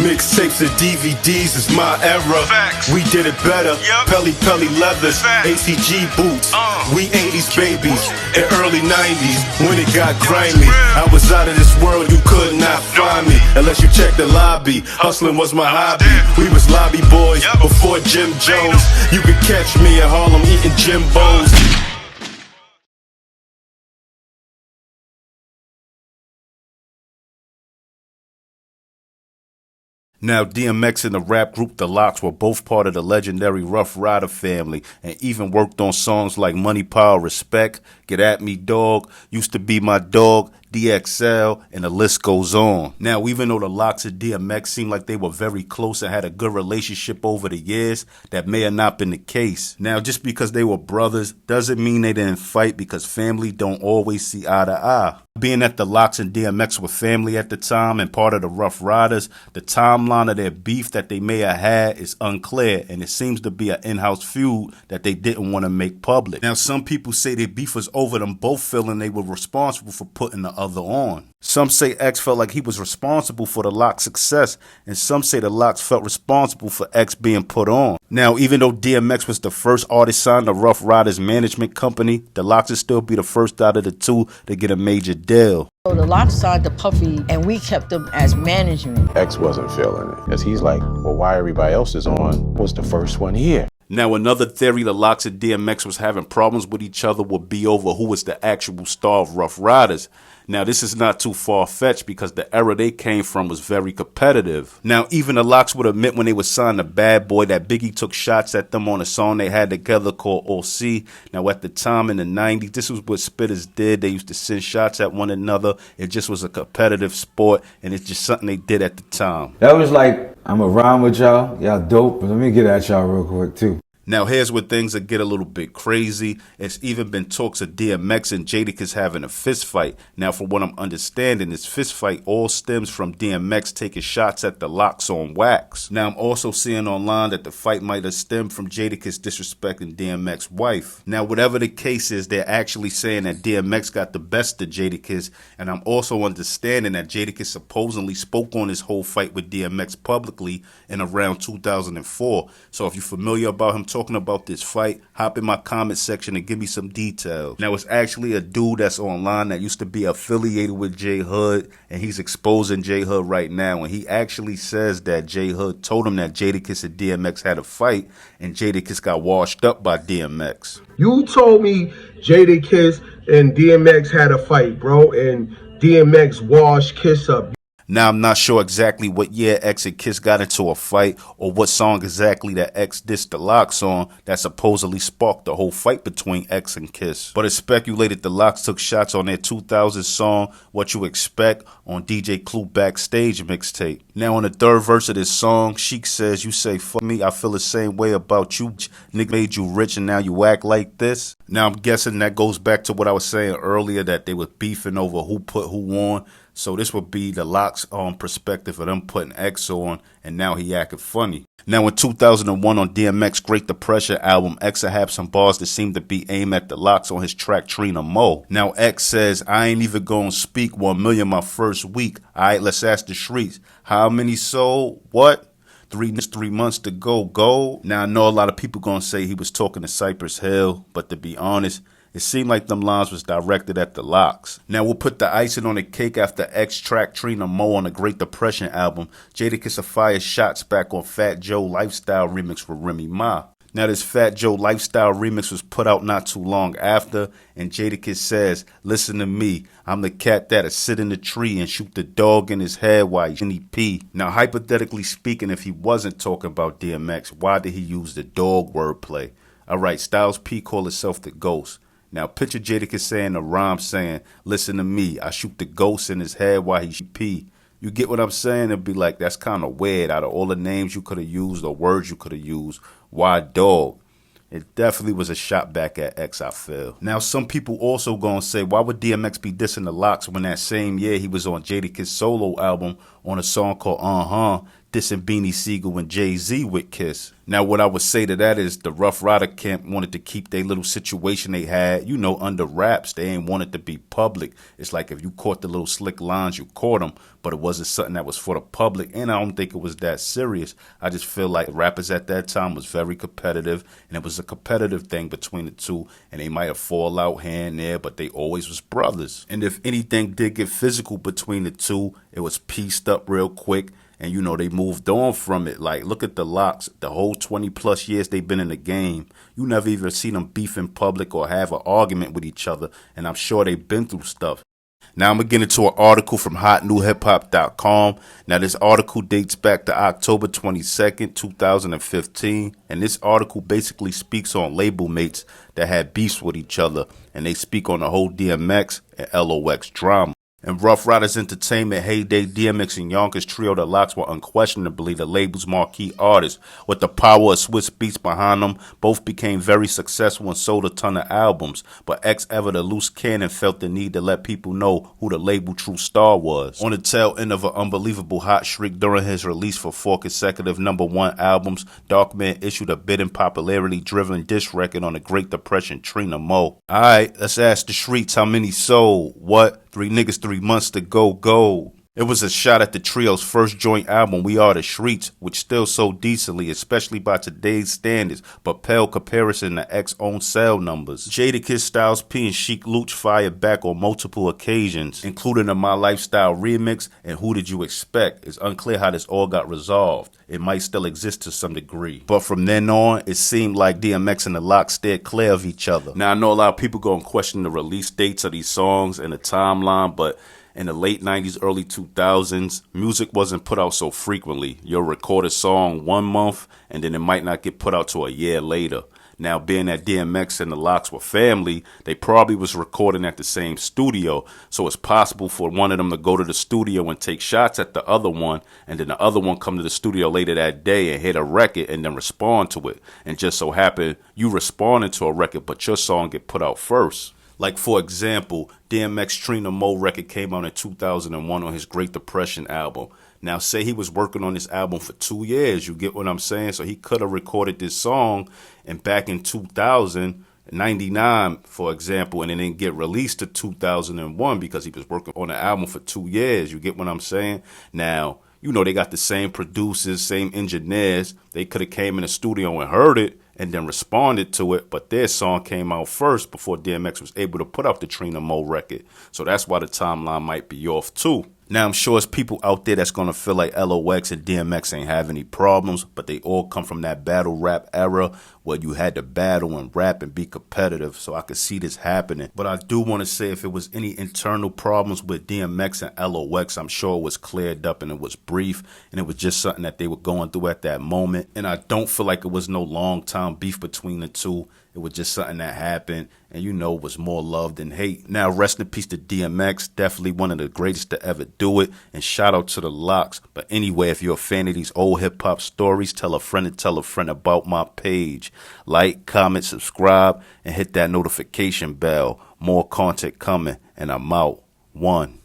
Mixtapes and DVDs is my era. Facts. We did it better. Yep. Pelly Pelly leathers, Facts. ACG boots. We 80s babies Woo. and early 90s when it got grimy. I was out of this world, you could not find me unless you check the lobby. Hustling was my hobby. We was lobby boys Yep. before Jim Jones. You could catch me in Harlem eating Jimbos. Now, DMX and the rap group The Lox were both part of the legendary Rough Rider family and even worked on songs like Money, Power, Respect, Get At Me Dog, Used to Be My Dog, DXL, and the list goes on. Now, even though the Lox and DMX seemed like they were very close and had a good relationship over the years, that may have not been the case. Now, just because they were brothers doesn't mean they didn't fight, because family don't always see eye to eye. Being that the Lox and DMX were family at the time and part of the Rough Riders, the timeline of their beef that they may have had is unclear, and it seems to be an in-house feud that they didn't want to make public. Now, some people say their beef was over them both feeling they were responsible for putting the other on. Some say X felt like he was responsible for the Lox success, and some say the Lox felt responsible for X being put on. Now, even though DMX was the first artist signed to Rough Riders management company, the Lox would still be the first out of the two to get a major deal. So the Lox signed to Puffy, and we kept them as management. X wasn't feeling it, because he's like, well, why everybody else is on was the first one here. Now, another theory the Lox and DMX was having problems with each other would be over who was the actual star of Rough Riders. Now, this is not too far-fetched because the era they came from was very competitive. Now, even the Lox would admit when they were signed to Bad Boy that Biggie took shots at them on a song they had together called OC. Now, at the time in the 90s, this was what spitters did. They used to send shots at one another. It just was a competitive sport, and it's just something they did at the time. That was like, I'm around with y'all, y'all dope, but let me get at y'all real quick too. Now, here's where things will get a little bit crazy. It's even been talks of DMX and Jadakiss having a fist fight. Now, from what I'm understanding, this fist fight all stems from DMX taking shots at the Lox on wax. Now, I'm also seeing online that the fight might have stemmed from Jadakiss disrespecting DMX's wife. Now, whatever the case is, they're actually saying that DMX got the best of Jadakiss, and I'm also understanding that Jadakiss supposedly spoke on this whole fight with DMX publicly in around 2004. So if you're familiar about him talking about this fight, hop in my comment section and give me some details. Now, it's actually a dude that's online that used to be affiliated with J Hood, and he's exposing J Hood right now, and he actually says that J Hood told him that Jadakiss and DMX had a fight, and Jadakiss got washed up by DMX. You told me Jadakiss and DMX had a fight, bro, and DMX washed Kiss up. Now, I'm not sure exactly what year X and Kiss got into a fight or what song exactly that X dissed the Lox on that supposedly sparked the whole fight between X and Kiss. But it's speculated the Lox took shots on their 2000 song, What You Expect, on DJ Clue Backstage mixtape. Now, on the third verse of this song, Sheik says, you say, fuck me, I feel the same way about you. Nigga made you rich and now you act like this. Now, I'm guessing that goes back to what I was saying earlier, that they were beefing over who put who on. So this would be the Lox perspective of them putting X on, and now he acting funny. Now, in 2001 on DMX Great Depression album, X had some bars that seemed to be aimed at the Lox on his track Trina Mo. Now, X says, I ain't even gonna speak 1 million my first week. Alright, let's ask the streets. How many sold? What? 3 months to go. Now, I know a lot of people gonna say he was talking to Cypress Hill, but to be honest, it seemed like them lines was directed at the Lox. Now, we'll put the icing on the cake after X track Trina Mo on the Great Depression album. Jadakiss fired shots back on Fat Joe Lifestyle remix with Remy Ma. Now, this Fat Joe Lifestyle remix was put out not too long after, and Jadakiss says, listen to me, I'm the cat that'll sit in the tree and shoot the dog in his head while he pee. Now, hypothetically speaking, if he wasn't talking about DMX, why did he use the dog wordplay? Alright, Styles P called himself the Ghost. Now, picture Jadakiss saying a rhyme saying, listen to me, I shoot the ghost in his head while he pee. You get what I'm saying? It'd be like, that's kind of weird. Out of all the names you could have used or words you could have used, why dog? It definitely was a shot back at X, I feel. Now, some people also gonna say, why would DMX be dissing the Lox when that same year he was on Jadakiss' solo album on a song called dissing Beanie Siegel and Jay-Z with Kiss. Now, what I would say to that is the Rough Rider camp wanted to keep their little situation they had, under wraps. They ain't want it to be public. It's like if you caught the little slick lines, you caught them, but it wasn't something that was for the public, and I don't think it was that serious. I just feel like rappers at that time was very competitive, and it was a competitive thing between the two, and they might have fall out here and there, but they always was brothers. And if anything did get physical between the two, it was pieced up real quick. And, they moved on from it. Like, look at the Locks. The whole 20 plus years they've been in the game. You never even see them beef in public or have an argument with each other. And I'm sure they've been through stuff. Now I'm going to get into an article from hotnewhiphop.com. Now this article dates back to October 22nd, 2015. And this article basically speaks on label mates that had beefs with each other. And they speak on the whole DMX and LOX drama. And Rough Riders Entertainment heyday, DMX and Yonkers trio, the Locks, were unquestionably the label's marquee artists. With the power of Swiss beats behind them, both became very successful and sold a ton of albums. But X-Ever, the loose cannon, felt the need to let people know who the label true star was. On the tail end of an unbelievable hot streak during his release for 4 consecutive #1 albums, Darkman issued a bidding popularity-driven diss record on the Great Depression, Trina Mo. Alright, let's ask the streets how many sold. What? 3 niggas, 3 months to go gold. It was a shot at the trio's first joint album, We Are the Streets, which still sold decently, especially by today's standards, but pale comparison to X's own sale numbers. Jadakiss, Styles P, and Sheek Louch fired back on multiple occasions, including a My Lifestyle remix and Who Did You Expect? It's unclear how this all got resolved. It might still exist to some degree. But from then on, it seemed like DMX and the Locks steered clear of each other. Now, I know a lot of people going to question the release dates of these songs and the timeline, but in the late 90s, early 2000s, music wasn't put out so frequently. You'll record a song 1 month, and then it might not get put out till a year later. Now, being that DMX and the Locks were family, they probably was recording at the same studio, so it's possible for one of them to go to the studio and take shots at the other one, and then the other one come to the studio later that day and hit a record and then respond to it. And just so happen, you responded to a record, but your song get put out first. Like, for example, DMX Trina Mo record came out in 2001 on his Great Depression album. Now, say he was working on this album for 2 years, you get what I'm saying? So he could have recorded this song and back in 2099, for example, and it didn't get released to 2001 because he was working on the album for 2 years. You get what I'm saying? Now, they got the same producers, same engineers. They could have came in the studio and heard it and then responded to it, but their song came out first before DMX was able to put out the Trina Mo record. So that's why the timeline might be off too. Now, I'm sure there's people out there that's going to feel like LOX and DMX ain't have any problems, but they all come from that battle rap era where you had to battle and rap and be competitive, so I could see this happening. But I do want to say if it was any internal problems with DMX and LOX, I'm sure it was cleared up and it was brief, and it was just something that they were going through at that moment. And I don't feel like it was no long-time beef between the two. It was just something that happened, and it was more love than hate. Now, rest in peace to DMX, definitely one of the greatest to ever do it, and shout out to the Locks. But anyway, if you're a fan of these old hip-hop stories, tell a friend about my page. Like, comment, subscribe, and hit that notification bell. More content coming, and I'm out. 1.